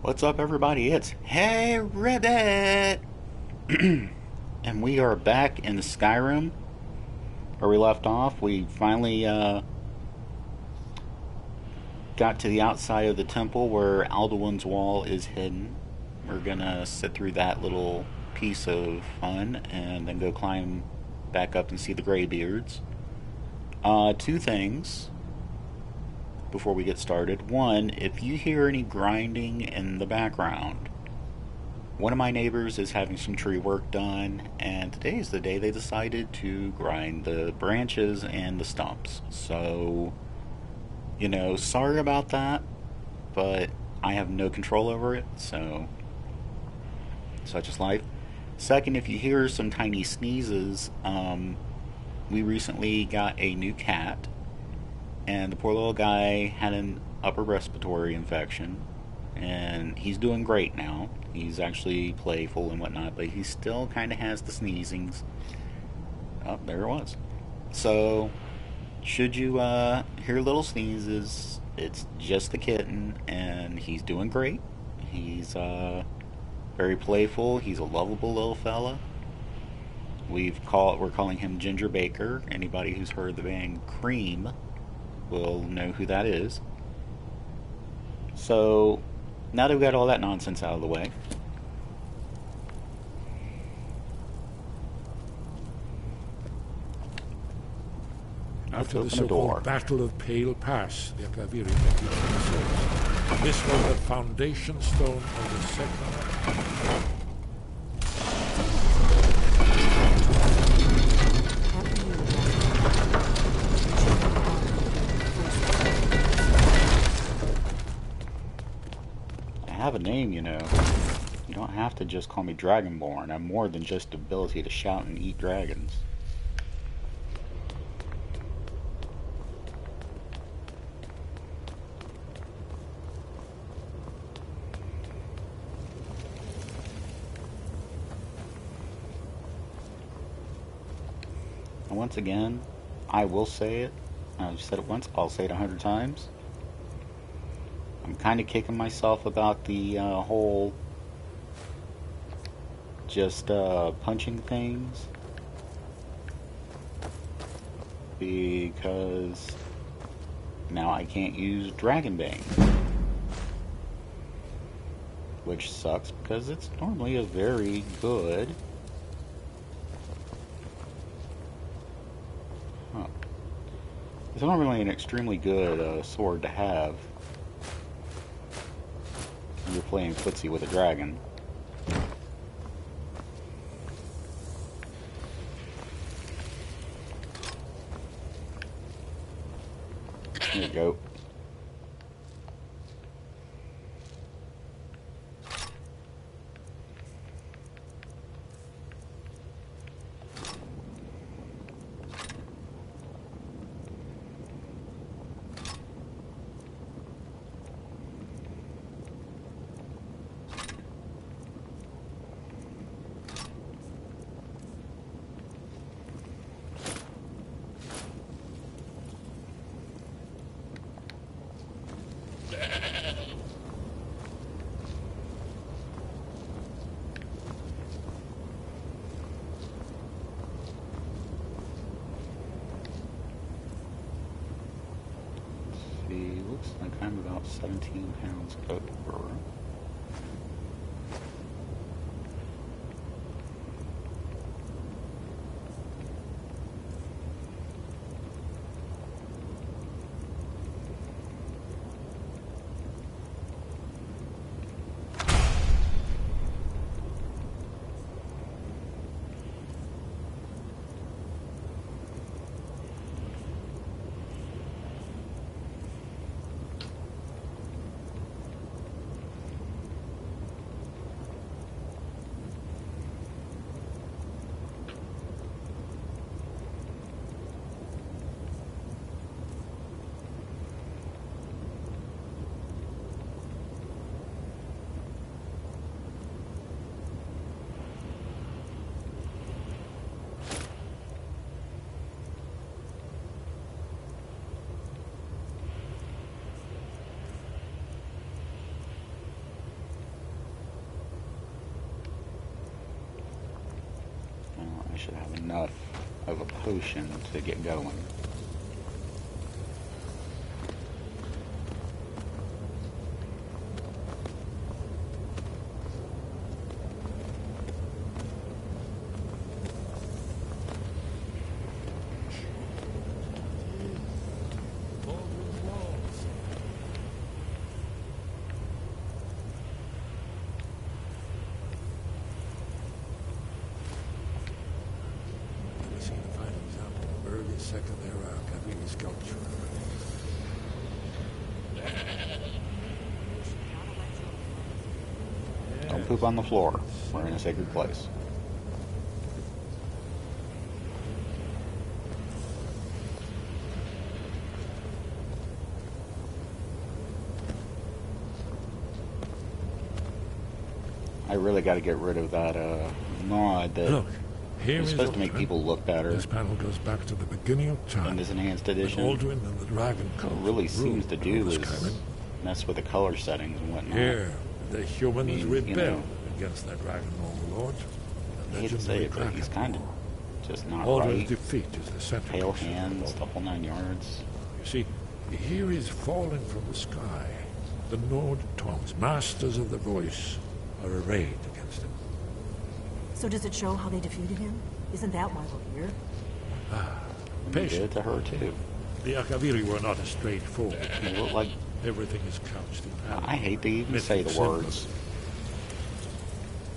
What's up, everybody? It's Hey Ribbit! And we are back in the Skyrim where we left off. We finally got to the outside of the temple where Alduin's wall is hidden. We're gonna sit through that little piece of fun and then go climb back up and see the Greybeards. Two things before we get started. One, if you hear any grinding in the background, one of my neighbors is having some tree work done, and today is the day they decided to grind the branches and the stumps. So, sorry about that, but I have no control over it, so such is life. Second, if you hear some tiny sneezes, we recently got a new cat, and the poor little guy had an upper respiratory infection, and he's doing great now. He's actually playful and whatnot, but he still kind of has the sneezings. Oh, there it was. So, should you hear little sneezes, it's just the kitten, and he's doing great. He's very playful. He's a lovable little fella. We're calling him Ginger Baker. Anybody who's heard the band Cream will know who that is. So, now that we've got all that nonsense out of the way, After the so-called Battle of Pale Pass, the Akaviri met each other. This was the foundation stone of the second. I have a name, You don't have to just call me Dragonborn. I'm more than just the ability to shout and eat dragons. And once again, I will say it. I've said it once, I'll say it 100 times. I'm kind of kicking myself about the whole just punching things, because now I can't use Dragonbane, which sucks because it's normally a very good it's normally an extremely good sword to have when you're playing footsie with a dragon. There you go. Looks like I'm about 17 pounds over. I should have enough of a potion to get going. Second-era Kaviri sculpture. Don't poop on the floor. We're in a sacred place. I really got to get rid of that mod that... Look. Here it's supposed to make people look better. This panel goes back to the beginning of time. In this enhanced edition, Alduin and the dragon what it really seems to do is mess with the color settings and whatnot. Here, the humans rebel against their dragon overlord. I hate to say it, but he's kind of just not Alduin's right. defeat is the center. Pale hands, the whole 9 yards. You see, here he's falling from the sky. The Nord Tongs, masters of the voice, are arrayed against him. So does it show how they defeated him? Isn't that why we're here? They did it to her, too. The Akaviri were not a straight foe. They look like... Everything is couched in I hate to even say the words.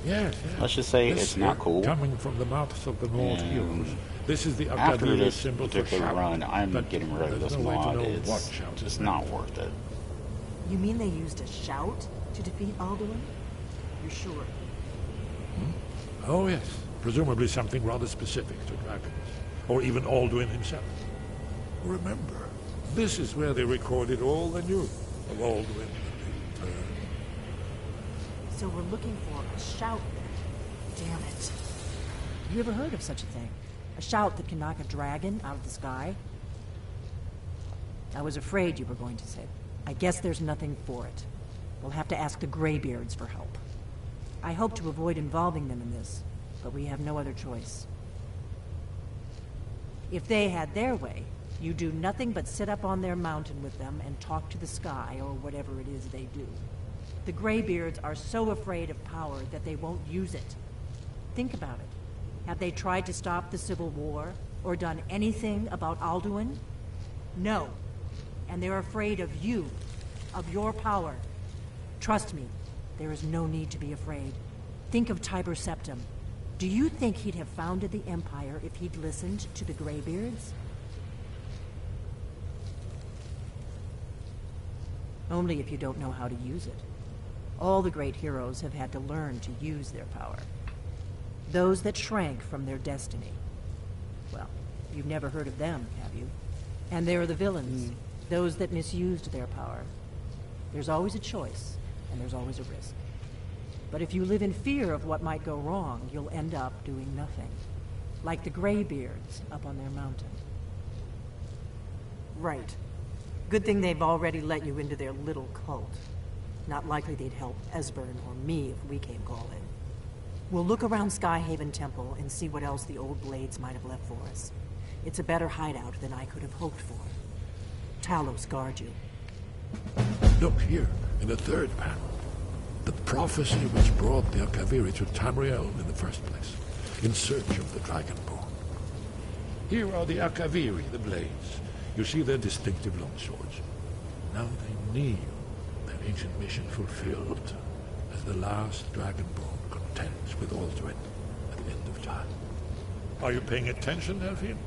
Yes, Let's just say it's not cool. Coming from the mouths of the Nord heroes. This is the After Akaviri this symbol for particular shout. run, I'm But getting rid of there's this no way to mod. know It's what shout just is not worth it. You mean they used a shout to defeat Alduin? You're sure? Oh, yes. Presumably something rather specific to dragons. Or even Alduin himself. Remember, this is where they recorded all they knew of Alduin and the return. So we're looking for a shout then. Damn it. You ever heard of such a thing? A shout that can knock a dragon out of the sky? I was afraid you were going to say. I guess there's nothing for it. We'll have to ask the Greybeards for help. I hope to avoid involving them in this, but we have no other choice. If they had their way, you do nothing but sit up on their mountain with them and talk to the sky, or whatever it is they do. The Greybeards are so afraid of power that they won't use it. Think about it. Have they tried to stop the Civil War, or done anything about Alduin? No. And they're afraid of you, of your power. Trust me, there is no need to be afraid. Think of Tiber Septim. Do you think he'd have founded the Empire if he'd listened to the Greybeards? Only if you don't know how to use it. All the great heroes have had to learn to use their power. Those that shrank from their destiny. Well, you've never heard of them, have you? And there are the villains, those that misused their power. There's always a choice, and there's always a risk. But if you live in fear of what might go wrong, you'll end up doing nothing. Like the Greybeards up on their mountain. Right. Good thing they've already let you into their little cult. Not likely they'd help Esbern or me if we came calling. We'll look around Skyhaven Temple and see what else the old blades might have left for us. It's a better hideout than I could have hoped for. Talos guard you. Look here, in the third panel. The prophecy which brought the Akaviri to Tamriel in the first place, in search of the Dragonborn. Here are the Akaviri, the blades. You see their distinctive longswords. Now they kneel, their ancient mission fulfilled, as the last Dragonborn contends with Alduin at the end of time. Are you paying attention, Delphine?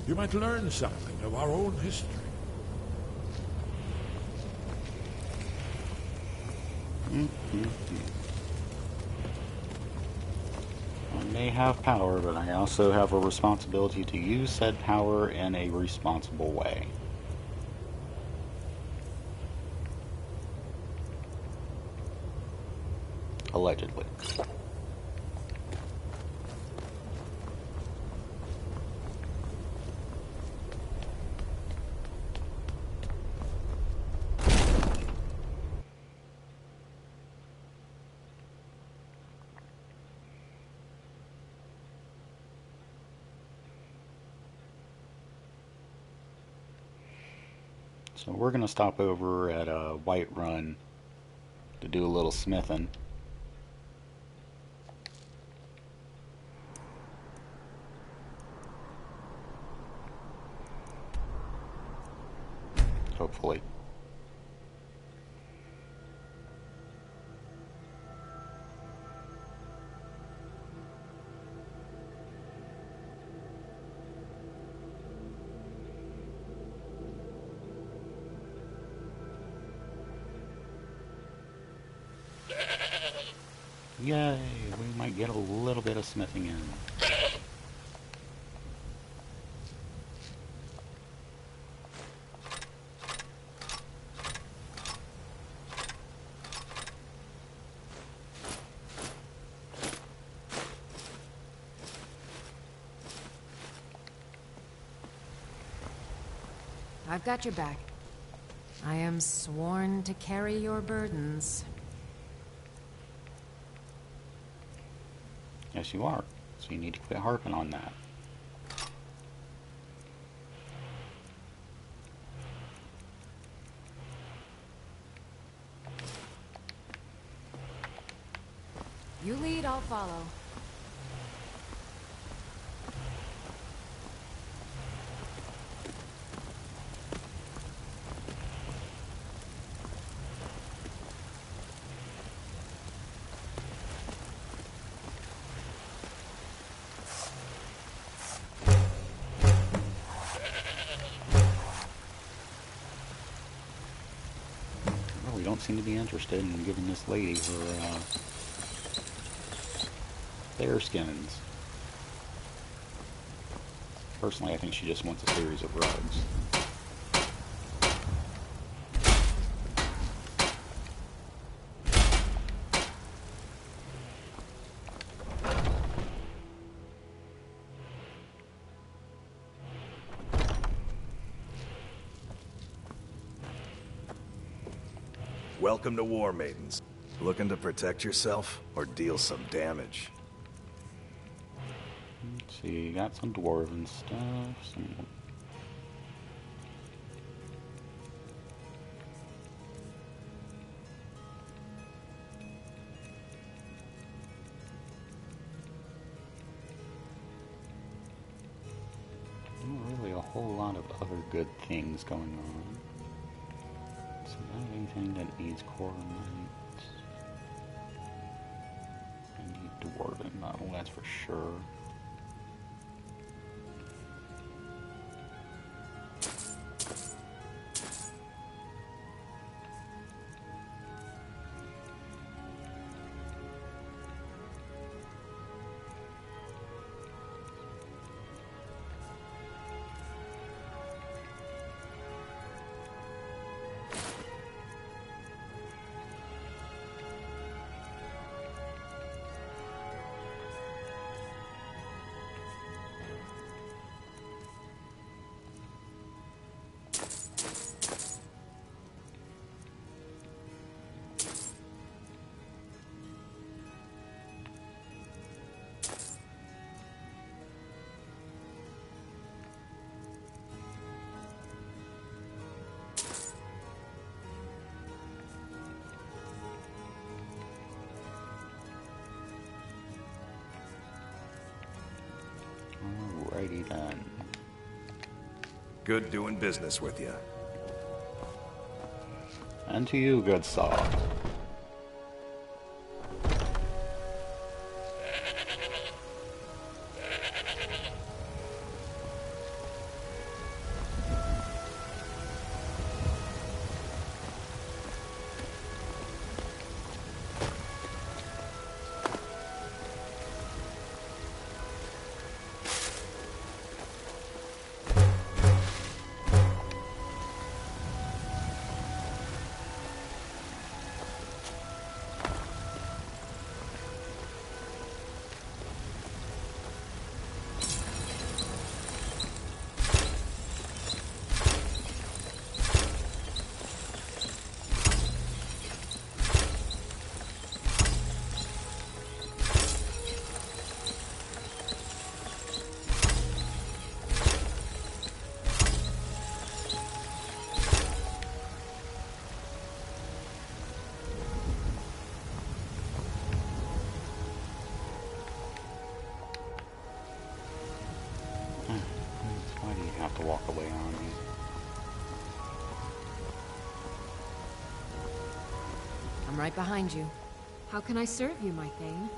You might learn something of our own history. I may have power, but I also have a responsibility to use said power in a responsible way. Allegedly. So we're going to stop over at White Run to do a little smithing. Hopefully. Yay, we might get a little bit of smithing in. I've got your back. I am sworn to carry your burdens. Yes, you are. So you need to quit harping on that. You lead, I'll follow. Really don't seem to be interested in giving this lady her bear skins. Personally, I think she just wants a series of rugs. Welcome to War Maidens. Looking to protect yourself or deal some damage? Let's see, got some dwarven stuff, not really a whole lot of other good things going on. So not anything that needs core knights. I need dwarven metal, that's for sure. Alrighty then. Good doing business with you. And to you, good saw. to walk away on me. I'm right behind you. How can I serve you, my Thane?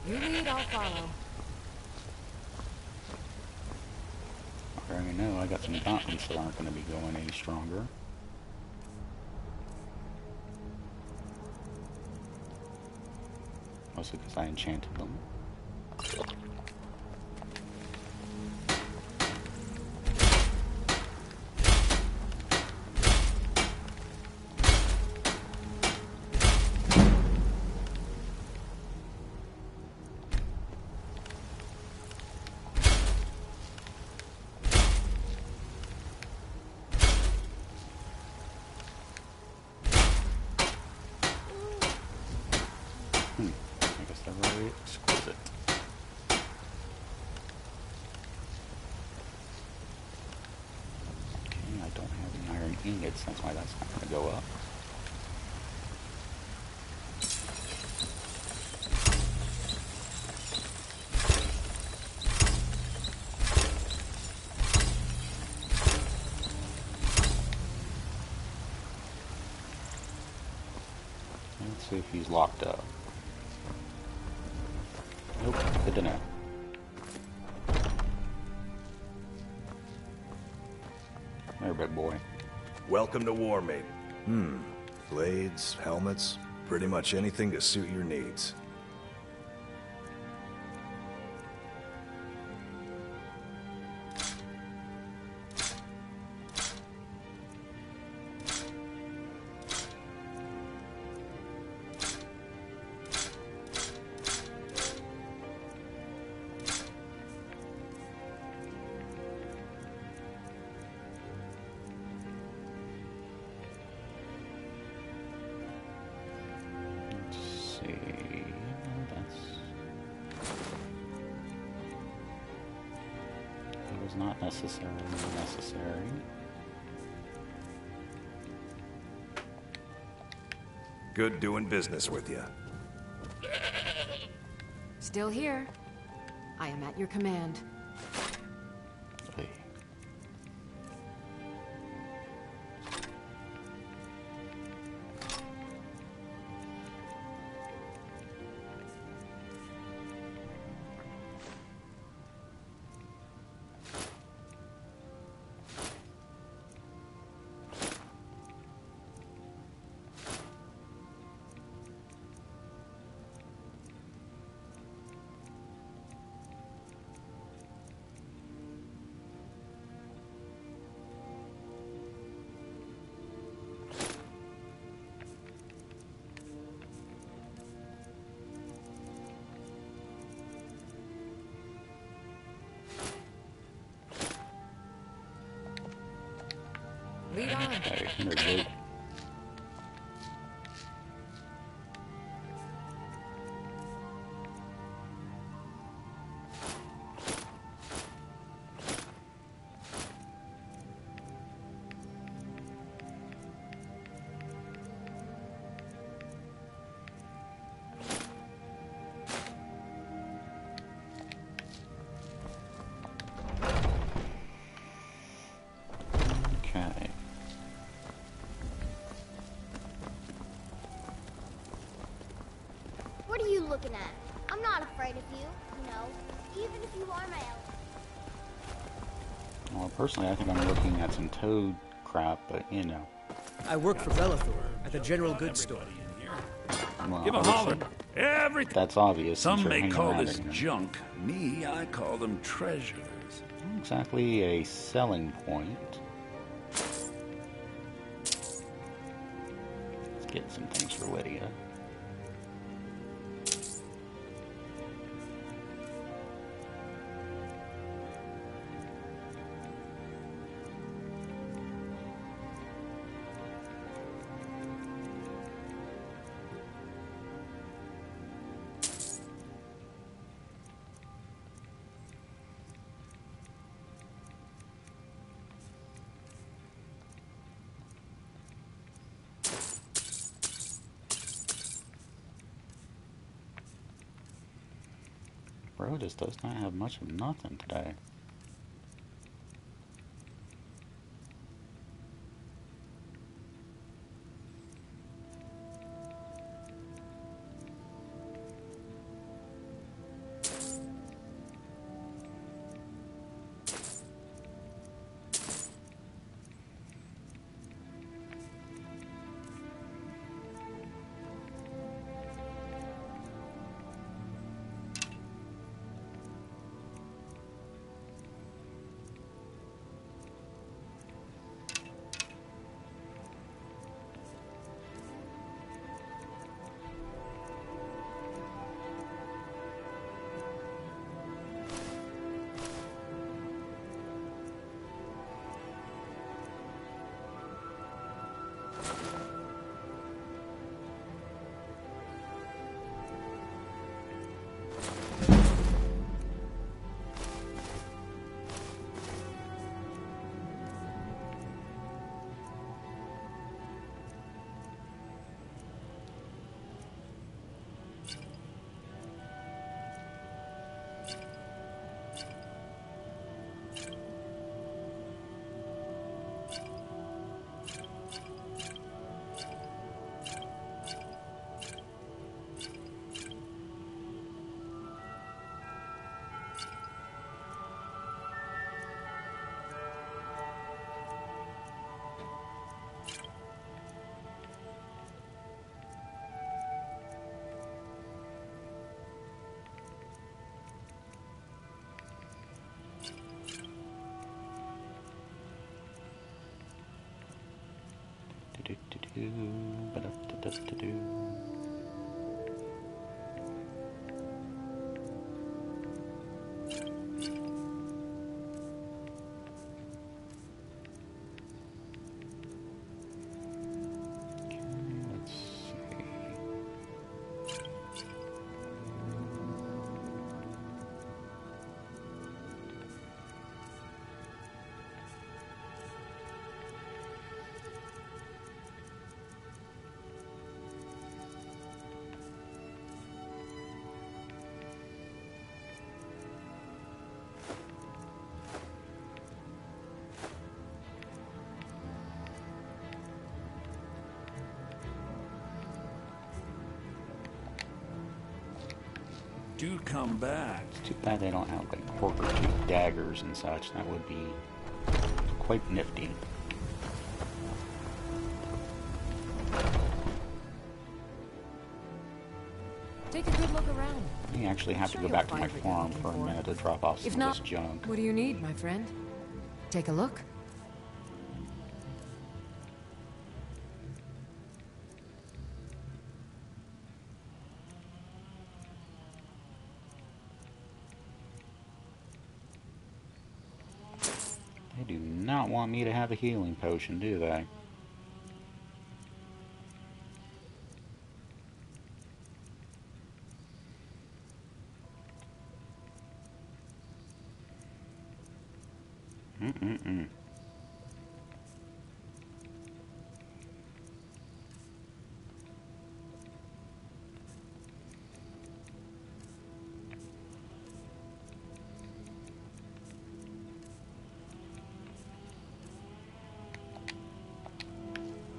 You lead, I'll follow. I already know I got some gauntlets that aren't going to be going any stronger. Mostly because I enchanted them. I guess they're very exquisite. Okay, I don't have any iron ingots, that's why that's not going to go up. Let's see if he's locked up. Nope, good to know. There, big boy. Welcome to War Maiden. Blades, helmets, pretty much anything to suit your needs. Not necessarily necessary. Good doing business with you. Still here. I am at your command. Hey. Lead on. Okay, there's Luke. Okay. What are you looking at? I'm not afraid of you, you know, even if you are my ally. Well, personally, I think I'm looking at some toad crap, but you know. I work for Bellathor at the general goods store. Well, Give a holler. Everything. that's obvious. Some since you're may hanging call around this anyway. junk. Me, I call them treasures. Not exactly a selling point. Let's get some things for Lydia. Bro just does not have much of nothing today. Ba-da-da-da-do. Let's see. Do come back. It's too bad they don't have like corker tooth daggers and such. That would be quite nifty. Take a good look around. I actually have to go back to my farm for a minute to drop off some of this junk. What do you need, my friend? Take a look. They do not want me to have a healing potion, do they? Mm-mm-mm.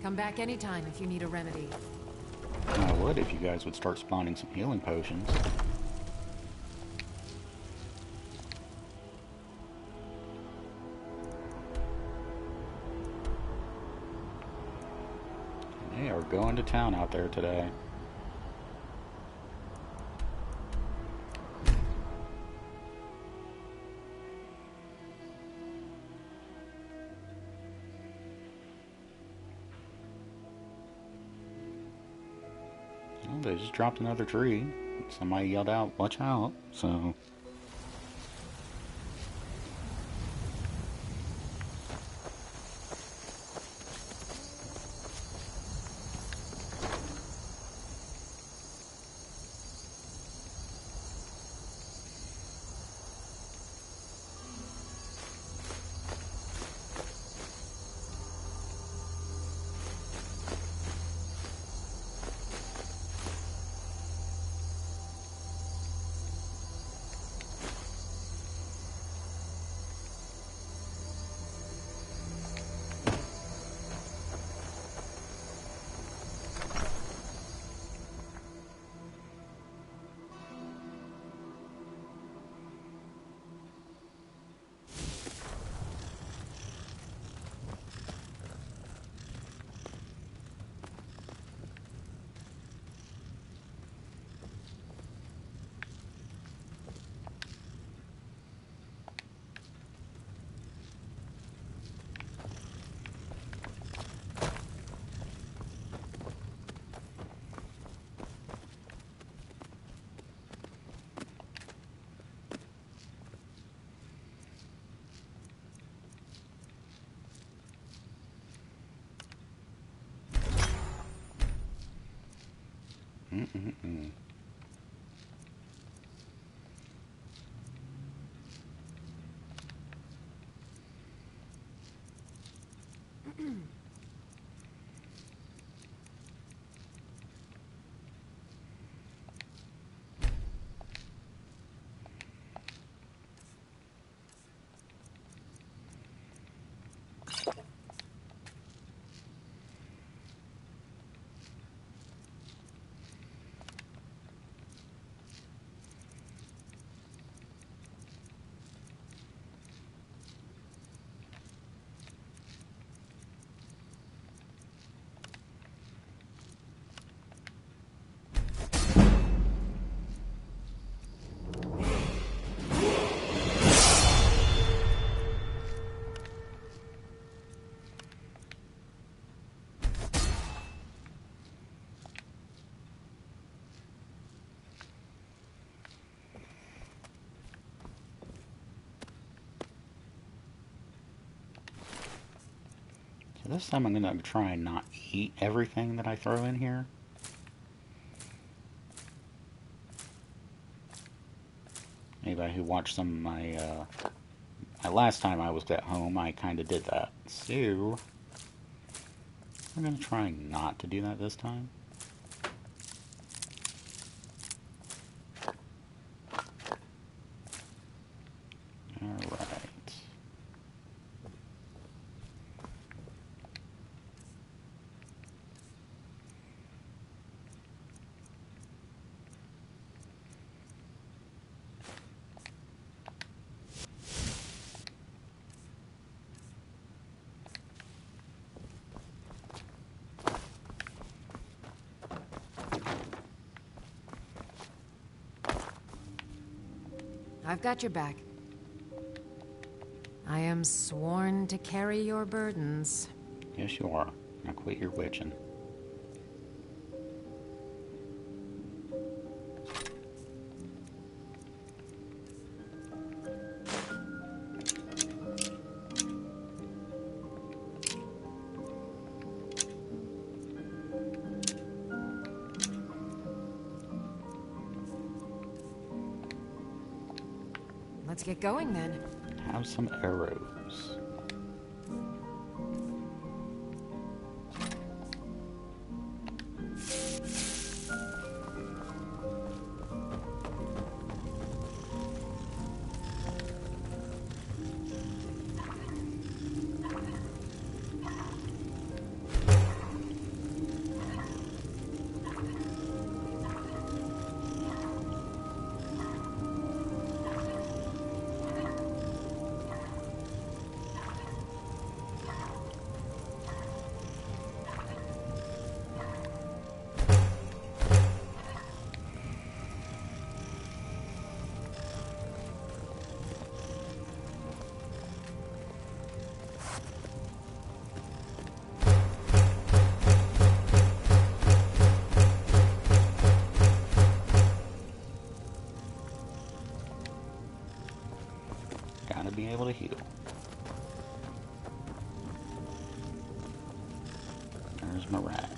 Come back anytime if you need a remedy. I would if you guys would start spawning some healing potions. They are going to town out there today. Well, they just dropped another tree. Somebody yelled out, "Watch out!" So. Mm-mm-mm. So this time I'm going to try and not eat everything that I throw in here. Anybody who watched some of my last time I was at home, I kind of did that. So I'm going to try not to do that this time. Alright. I've got your back. I am sworn to carry your burdens. Yes, you are. Now quit your witching. Let's get going then. Have some arrows. Gotta be able to heal. There's my rat.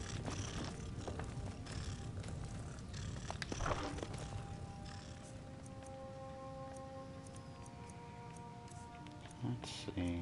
Let's see.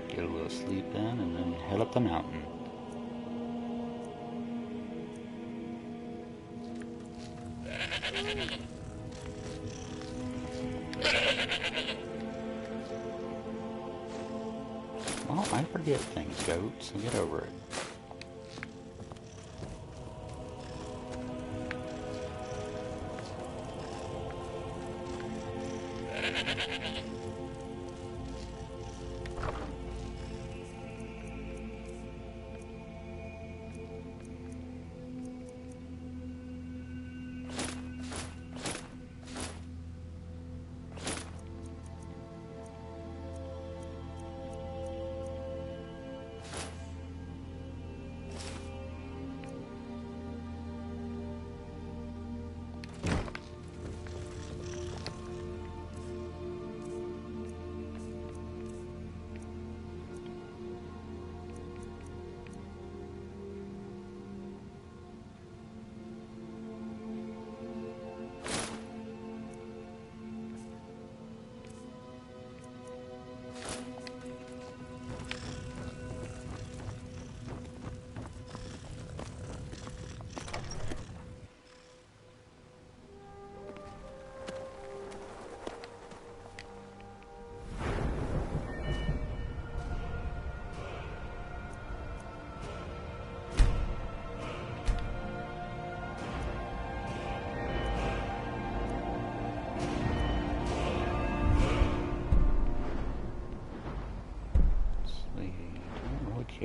Get a little sleep in and then head up the mountain. Well, I forget things, goat, so get over it.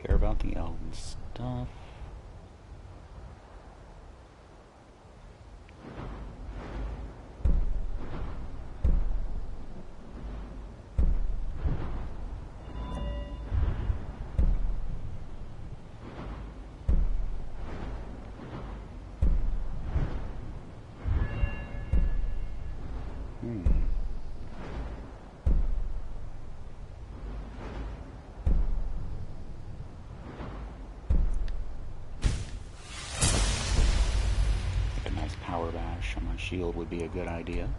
Care about the elven stuff. Power bash on my shield would be a good idea.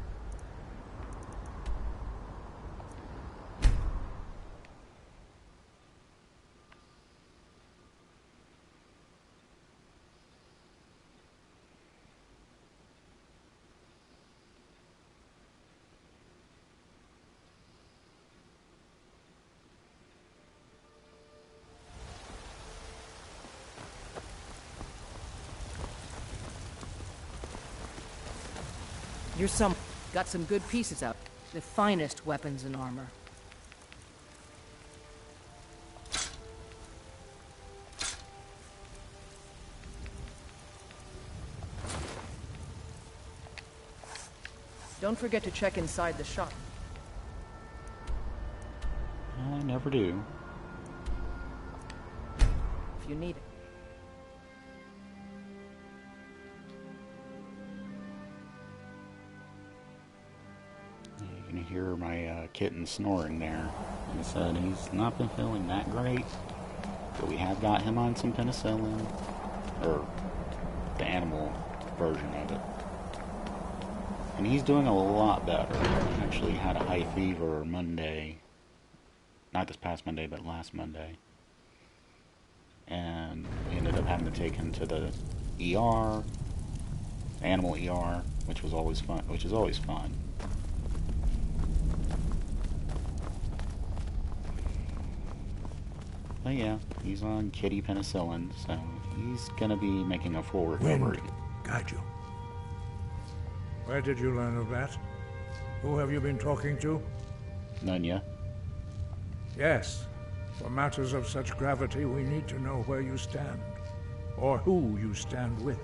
You're got some good pieces out. The finest weapons and armor. Don't forget to check inside the shop. I never do. If you need it. You can hear my kitten snoring there. Like I said, he's not been feeling that great, but we have got him on some penicillin, or the animal version of it. And he's doing a lot better. He actually had a high fever Monday. Not this past Monday, but last Monday. And we ended up having to take him to the ER, animal ER, which is always fun. But yeah, he's on kitty penicillin, so he's gonna be making a full recovery. Wind, guide you. Where did you learn of that? Who have you been talking to? Nunya. Yes. For matters of such gravity, we need to know where you stand, or who you stand with.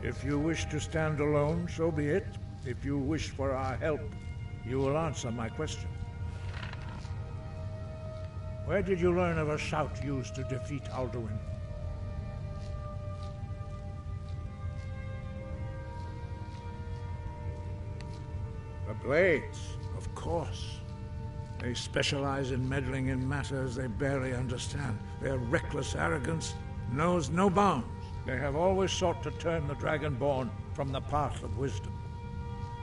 If you wish to stand alone, so be it. If you wish for our help, you will answer my question. Where did you learn of a shout used to defeat Alduin? The Blades, of course. They specialize in meddling in matters they barely understand. Their reckless arrogance knows no bounds. They have always sought to turn the Dragonborn from the path of wisdom.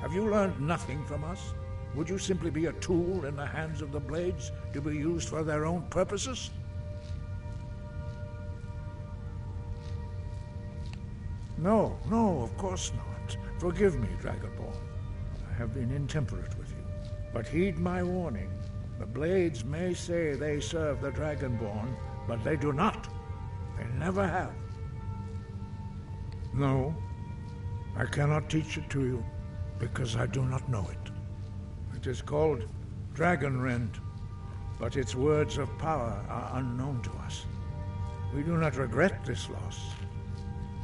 Have you learned nothing from us? Would you simply be a tool in the hands of the Blades to be used for their own purposes? No, of course not. Forgive me, Dragonborn. I have been intemperate with you. But heed my warning. The Blades may say they serve the Dragonborn, but they do not. They never have. No, I cannot teach it to you. because I do not know it. It is called Dragonrend, but its words of power are unknown to us. We do not regret this loss.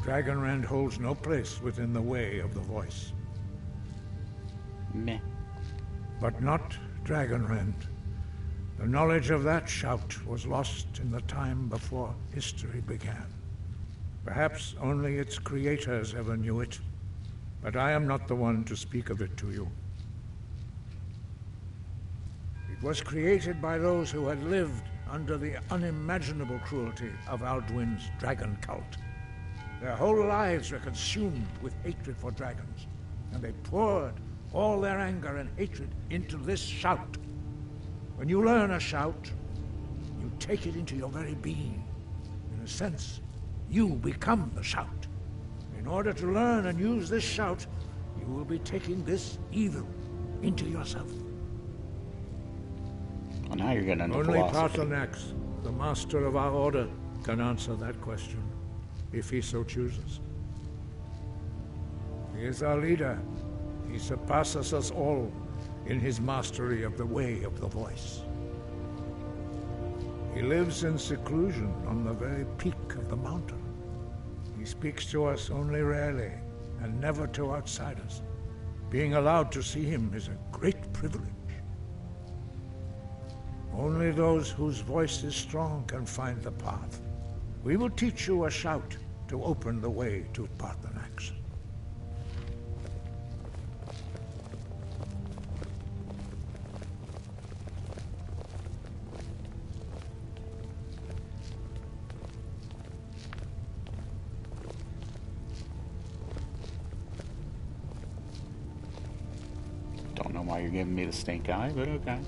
Dragonrend holds no place within the way of the voice. Meh. But not Dragonrend. The knowledge of that shout was lost in the time before history began. Perhaps only its creators ever knew it, but I am not the one to speak of it to you. It was created by those who had lived under the unimaginable cruelty of Alduin's dragon cult. Their whole lives were consumed with hatred for dragons, and they poured all their anger and hatred into this shout. When you learn a shout, you take it into your very being. In a sense, you become the shout. In order to learn and use this shout, you will be taking this evil into yourself. Well, now you're getting into Only philosophy. Paarthurnax, the master of our order, can answer that question, if he so chooses. He is our leader. He surpasses us all in his mastery of the way of the voice. He lives in seclusion on the very peak of the mountain. He speaks to us only rarely, and never to outsiders. Being allowed to see him is a great privilege. Only those whose voice is strong can find the path. We will teach you a shout to open the way to Paarthurnax. Don't know why you're giving me the stink eye, but okay.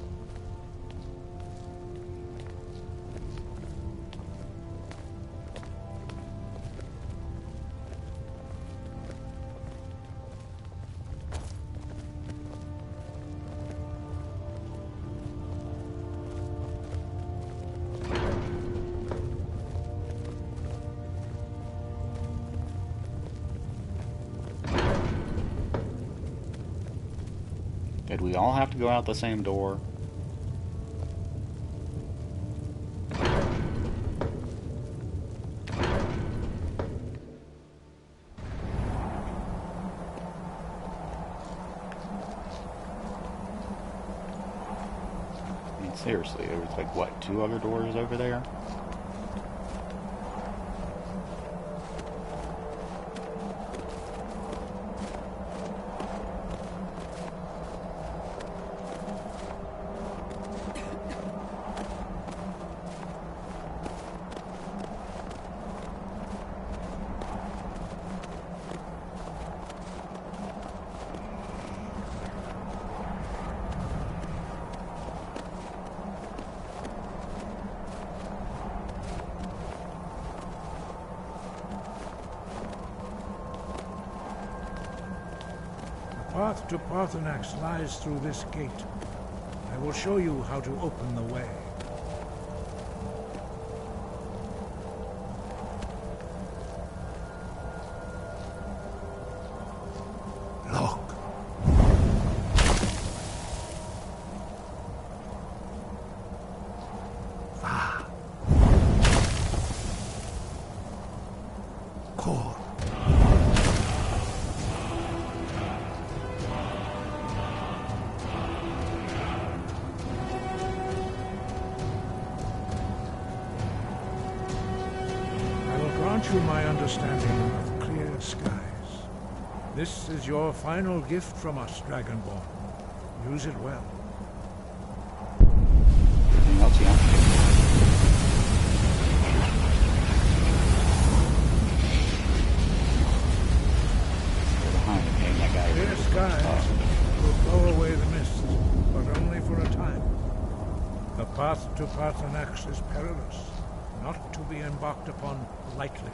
Did we all have to go out the same door? I mean, seriously, there was like, what, 2 other doors over there? The path to Paarthurnax lies through this gate. I will show you how to open the way. Look. Ah. Core. Grant you my understanding of clear skies. This is your final gift from us, Dragonborn. Use it well. Anything else you have to do? They're behind me, and that guy Clear is skies will blow away the mist, but only for a time. The path to Paarthurnax is perilous, not to be embarked upon lightly.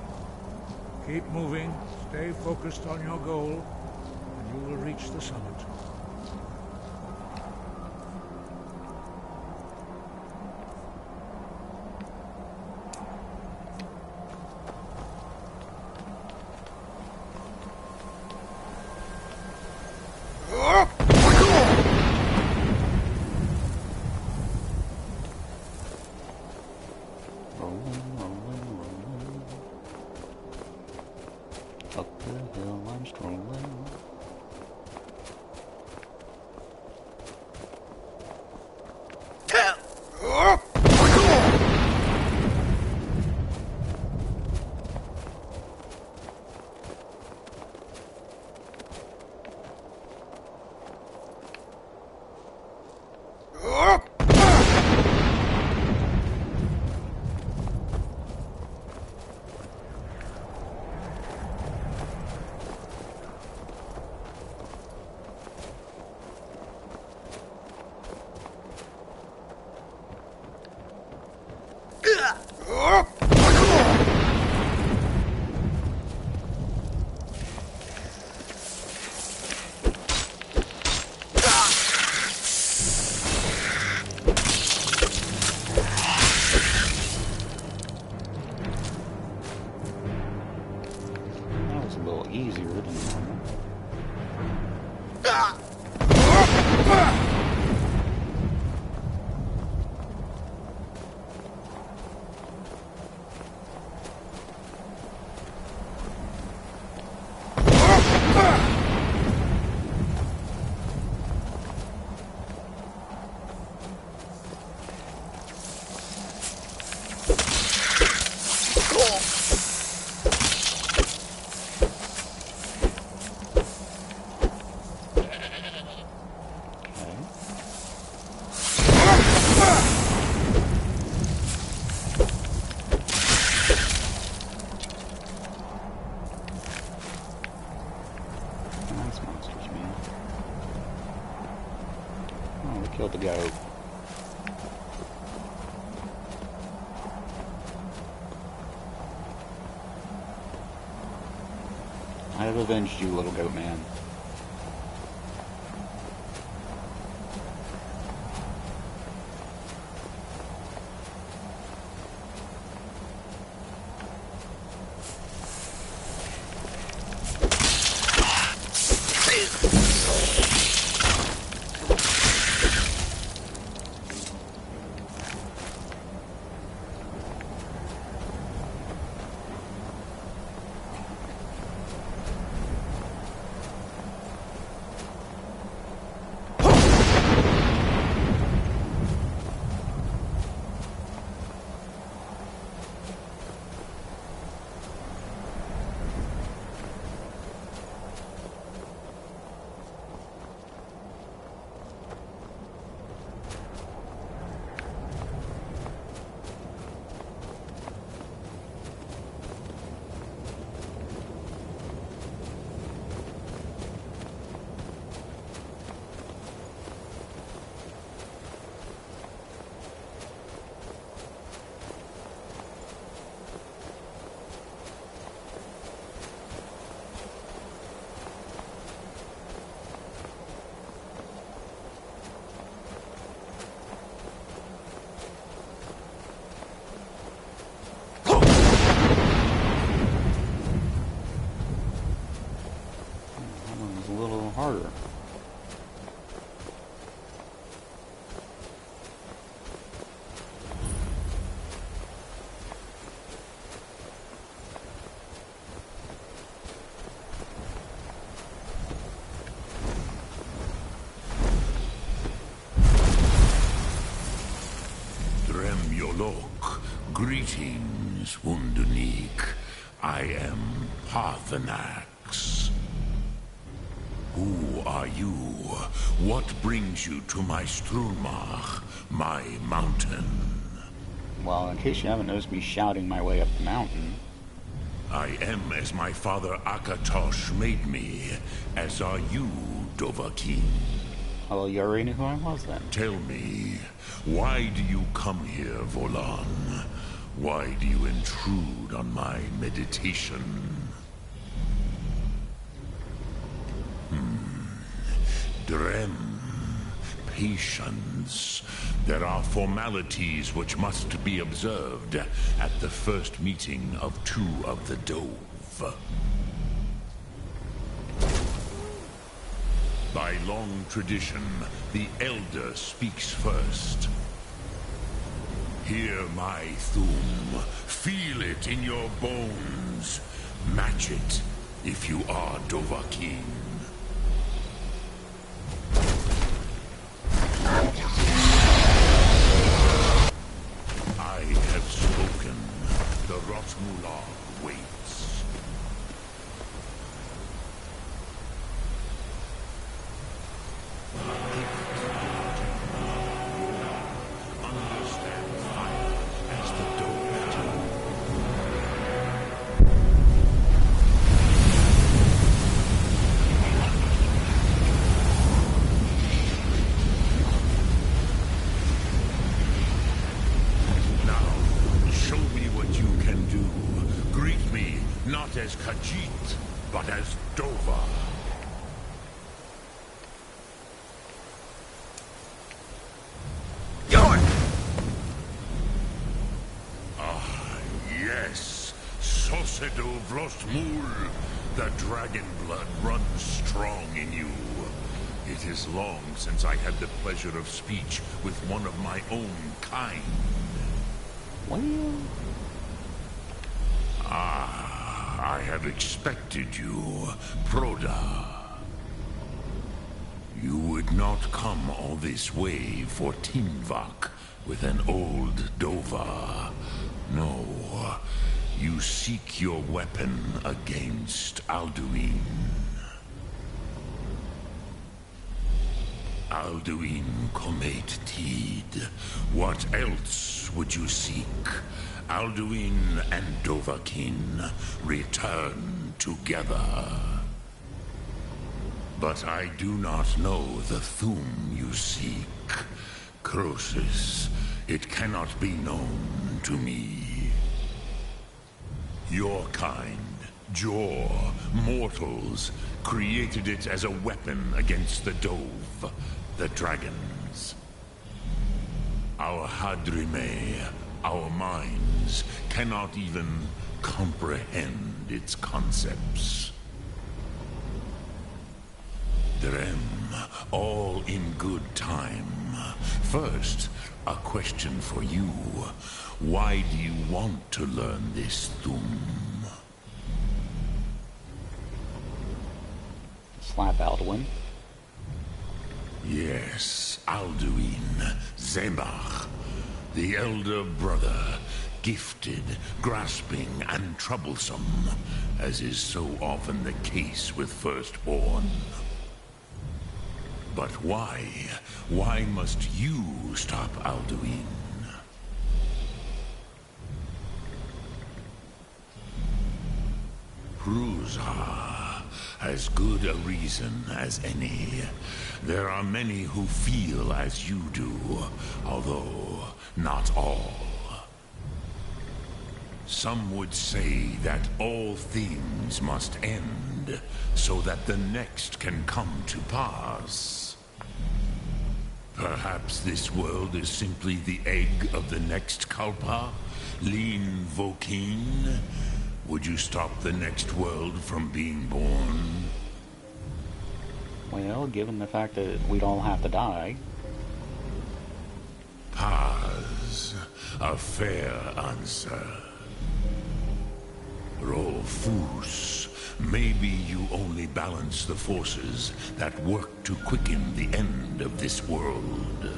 Keep moving, stay focused on your goal, and you will reach the summit. the hill I'm strolling. A little easier than normal. Killed the goat. I have avenged you, little goat man. Harder. Dremyolok, greetings, Undunik. I am Parthenax. Who are you? What brings you to my Strunmach, my mountain? Well, in case you haven't noticed me shouting my way up the mountain. I am as my father Akatosh made me, as are you, Dovahkiin. Well, you already knew who I was then. Tell me, why do you come here, Volan? Why do you intrude on my meditation? Drem. Patience. There are formalities which must be observed at the first meeting of two of the Dove. By long tradition, the Elder speaks first. Hear my Thum. Feel it in your bones. Match it if you are Dovahkiin. I have spoken. The Rotmular waits. Understand fire as the Dove do. Now, show me what you can do. Greet me not as Khajiit, but as Dova. Yes, Sosedo Vlostmul. The dragon blood runs strong in you. It is long since I had the pleasure of speech with one of my own kind. Well, I have expected you, Proda. You would not come all this way for Tinvak with an old Dova. No, you seek your weapon against Alduin. Alduin Comet Tid. What else would you seek? Alduin and Dovahkiin return together. But I do not know the Thum you seek. Croesus, it cannot be known to me. Your kind, Jor, mortals, created it as a weapon against the Dove, the dragons. Our Hadrime, our minds, cannot even comprehend its concepts. Drem, all in good time. First, a question for you. Why do you want to learn this Thum? slap Alduin. Yes, Alduin, Zemach, the elder brother, gifted, grasping, and troublesome, as is so often the case with firstborn. But why? Why must you stop Alduin? Pruzah, as good a reason as any. There are many who feel as you do, although not all. Some would say that all things must end, so that the next can come to pass. Perhaps this world is simply the egg of the next Kalpa, Lean Vokin. Would you stop the next world from being born? Well, given the fact that we'd all have to die. Paz, a fair answer. Rolfus, maybe you only balance the forces that work to quicken the end of this world.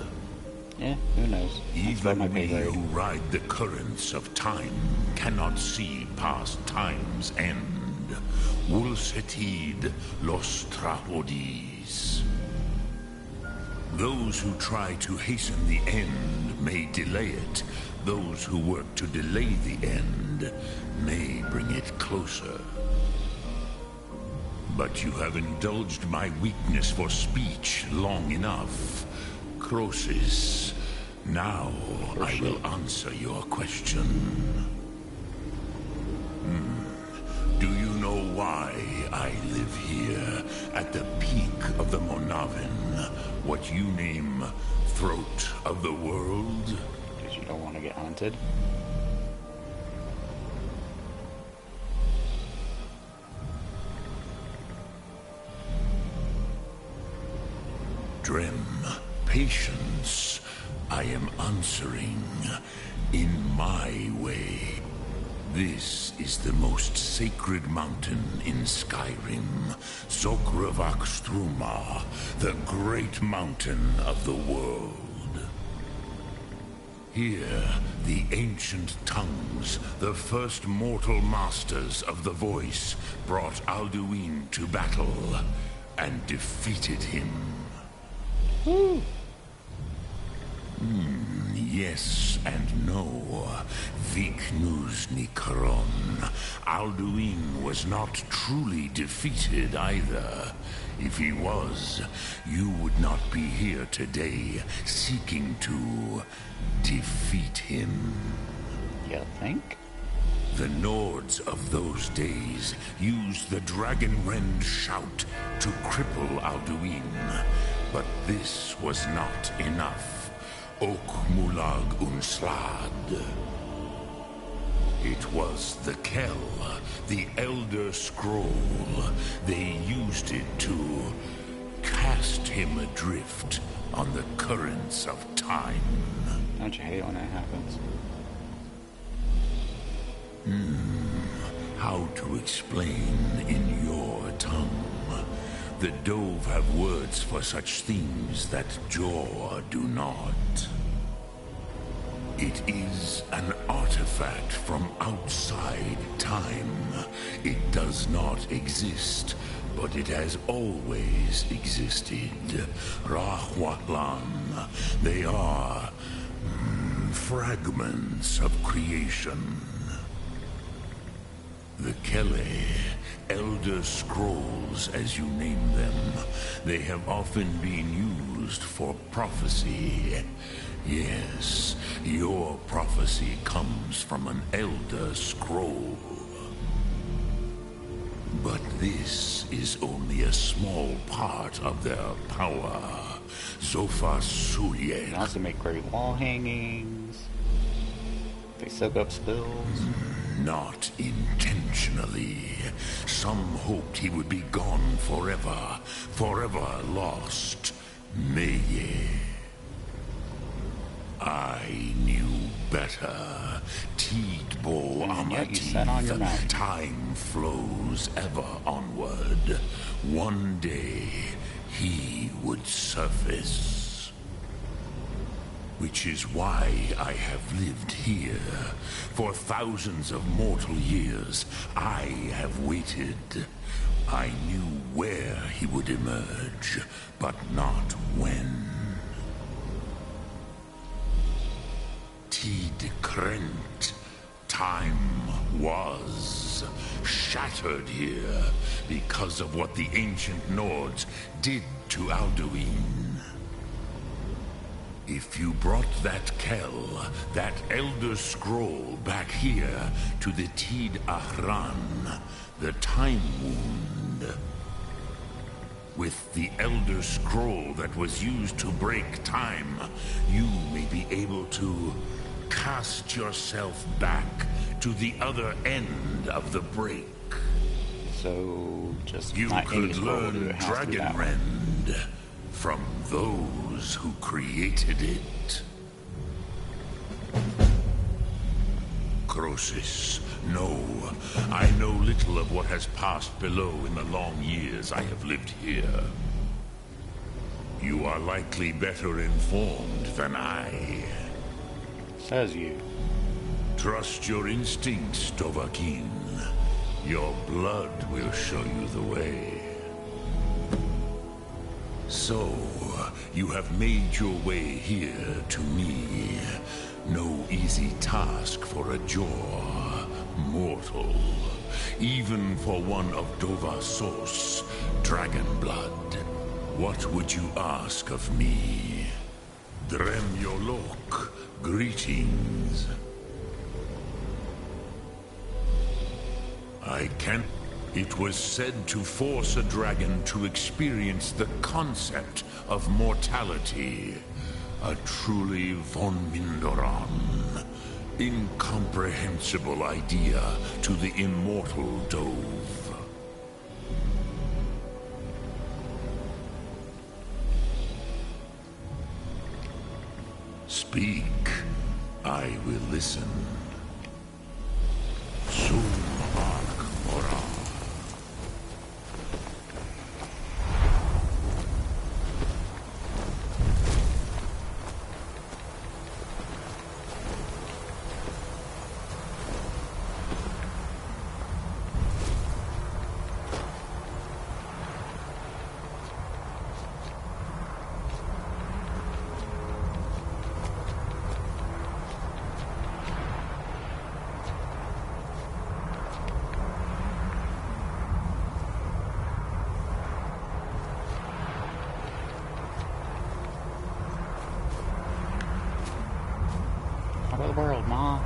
Yeah, who knows? Even we who ride the currents of time cannot see past time's end. Wulsetid los trahodis. Those who try to hasten the end may delay it. Those who work to delay the end may bring it closer. But you have indulged my weakness for speech long enough. Croesus, now I will answer your question. Do you know why I live here, at the peak of the Monavin, what you name Throat of the World? Because you don't want to get hunted. Drem, patience. I am answering in my way. This is the most sacred mountain in Skyrim, Zokravakstruma, the great mountain of the world. Here, the ancient tongues, the first mortal masters of the voice, brought Alduin to battle and defeated him. Yes and no. Viknus Nikaron. Alduin was not truly defeated either. If he was, you would not be here today seeking to defeat him. You think? The Nords of those days used the Dragonrend shout to cripple Alduin, but this was not enough. Ok Mulag Unslad. It was the Kell, the Elder Scroll. They used it to cast him adrift on the currents of time. Don't you hate when that happens? How to explain in your tongue? The Dove have words for such things that Jor do not. It is an artifact from outside time. It does not exist, but it has always existed. Rahwatlan. They are fragments of creation. The Kele, Elder Scrolls as you name them, they have often been used for prophecy. Yes, your prophecy comes from an Elder Scroll. But this is only a small part of their power. Zofa They Suyek. also make great wall hangings. They soak up spills. Not intentionally. Some hoped he would be gone forever, forever lost. Meye. I knew better. Tidbo And yet you sat on your Amatif. mountain. Time flows ever onward. One day, he would surface. Which is why I have lived here. For thousands of mortal years, I have waited. I knew where he would emerge, but not when. Tid Krent. Time was shattered here because of what the ancient Nords did to Alduin. If you brought that Kell, that Elder Scroll back here to the Tid Ahran, the Time Wound, with the Elder Scroll that was used to break time, you may be able to cast yourself back to the other end of the break. So, just You not any could scroll will do learn it. Has to be that one. Dragonrend from those who created it. Croesus, no. I know little of what has passed below in the long years I have lived here. You are likely better informed than I. Says you. Trust your instincts, Dovahkiin. Your blood will show you the way. So, you have made your way here to me. No easy task for a Jor mortal. Even for one of Dovasos, dragon blood. What would you ask of me? Dremyolok, greetings. I can't... It was said to force a dragon to experience the concept of mortality. A truly von Mindoran. Incomprehensible idea to the immortal Dove. Speak. I will listen. world, Ma.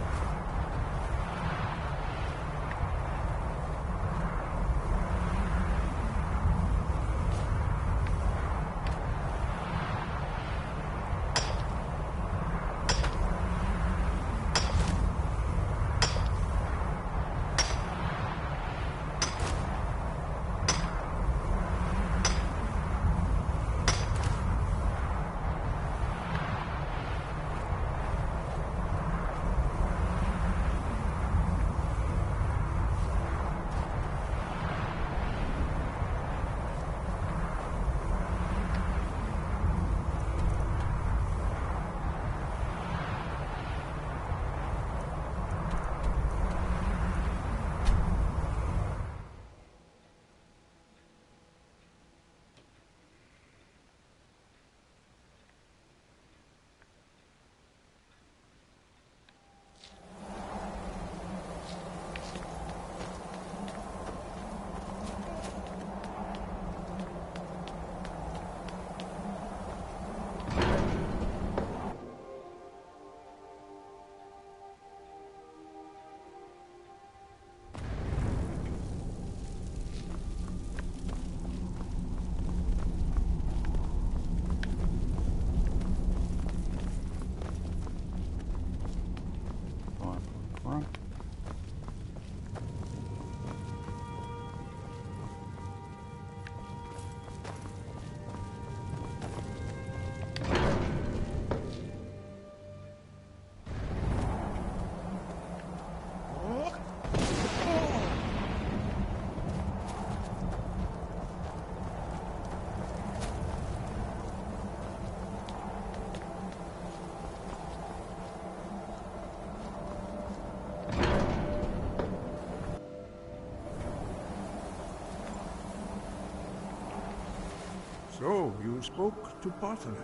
So, you spoke to Parthenos.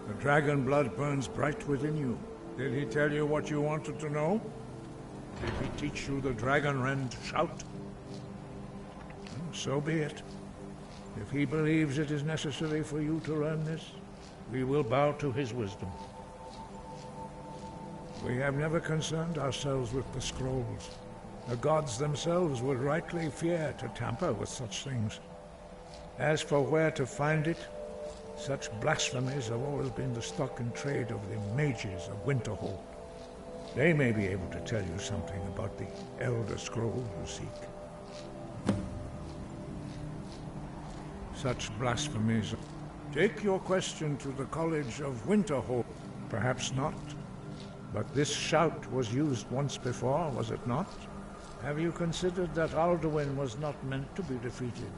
The dragon blood burns bright within you. Did he tell you what you wanted to know? Did he teach you the dragon rend shout? So be it. If he believes it is necessary for you to learn this, we will bow to his wisdom. We have never concerned ourselves with the scrolls. The gods themselves would rightly fear to tamper with such things. As for where to find it, such blasphemies have always been the stock and trade of the mages of Winterhold. They may be able to tell you something about the Elder Scroll you seek. Such blasphemies. Take your question to the College of Winterhold. Perhaps not. But this shout was used once before, was it not? Have you considered that Alduin was not meant to be defeated?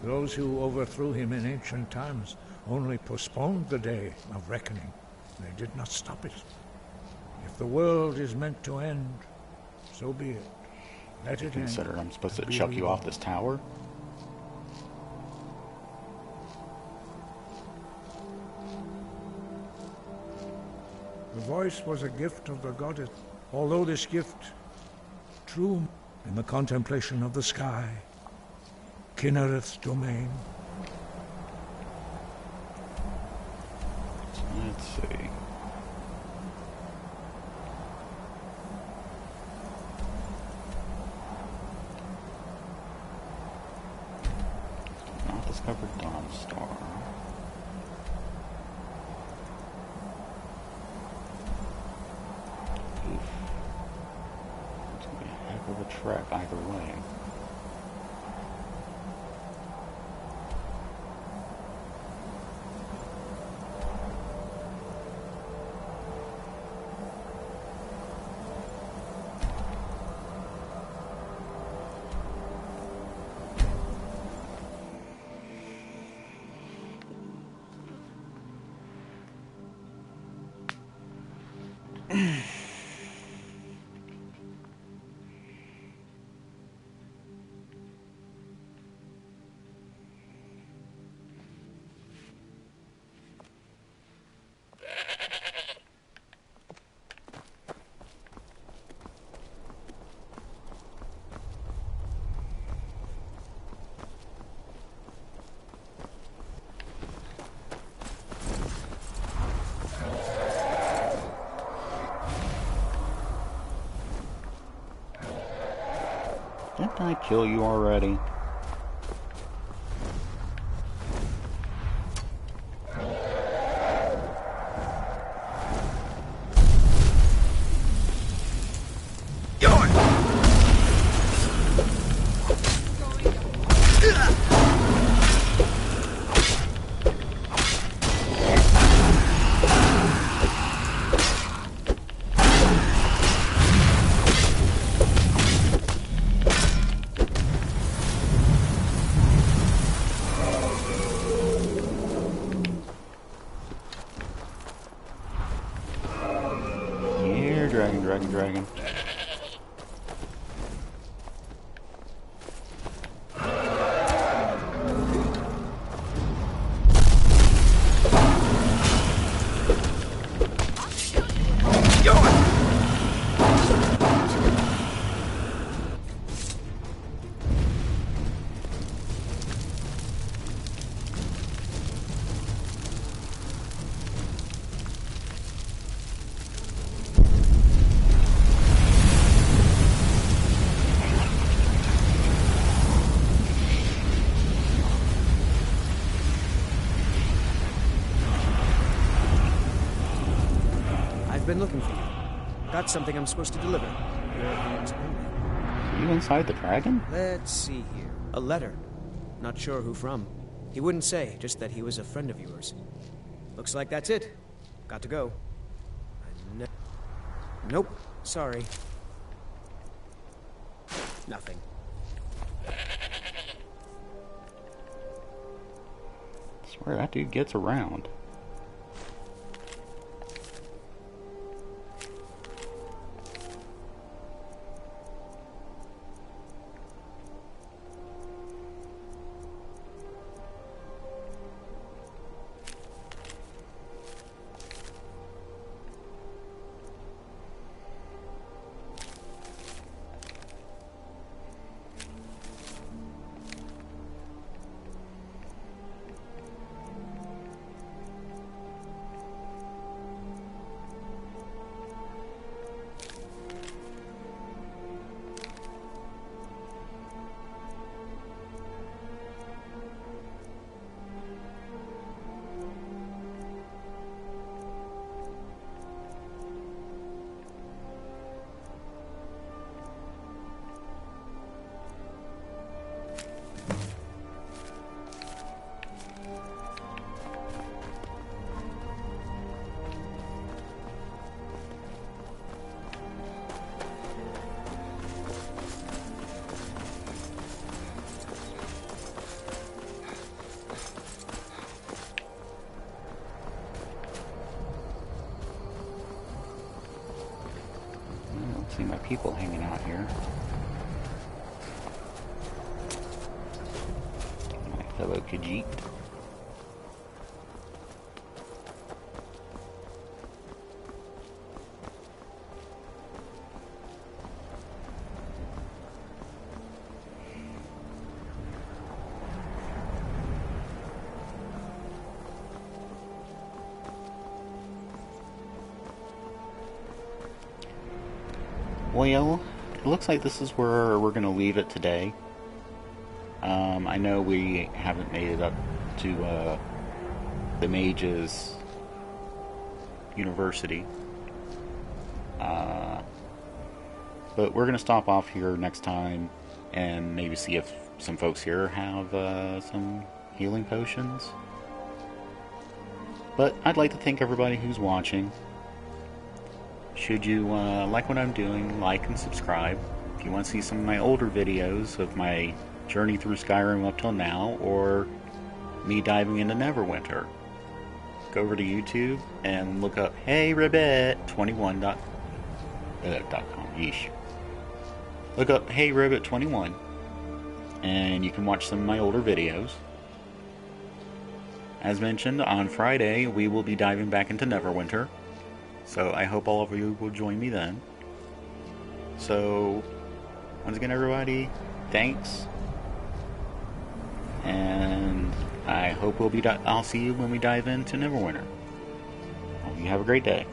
Those who overthrew him in ancient times only postponed the day of reckoning. They did not stop it. If the world is meant to end, so be it. Let it end. Consider I'm supposed to chuck you off this tower? The voice was a gift of the goddess. Although this gift, true in the contemplation of the sky, Kinnereth's domain. Let's see. Not discovered Dawnstar. Oof. It's gonna be a heck of a trek either way. Did I kill you already? Dragon. I've been looking for you. Got something I'm supposed to deliver. Your hands only. Are you inside the dragon? Let's see here. A letter. Not sure who from. He wouldn't say, just that he was a friend of yours. Looks like that's it. Got to go. Nope. Sorry. Nothing. I swear that dude gets around. See my people hanging out here. My fellow Khajiit. Well, it looks like this is where we're going to leave it today. I know we haven't made it up to the Mage's University. But we're going to stop off here next time and maybe see if some folks here have some healing potions. But I'd like to thank everybody who's watching. Should you like what I'm doing, like and subscribe. If you want to see some of my older videos of my journey through Skyrim up till now, or me diving into Neverwinter, go over to YouTube and look up HeyRibbit21.com. Yeesh. Look up HeyRibbit21, and you can watch some of my older videos. As mentioned, on Friday we will be diving back into Neverwinter. So I hope all of you will join me then. So, once again everybody, thanks. And I hope I'll see you when we dive into Neverwinter. Hope you have a great day.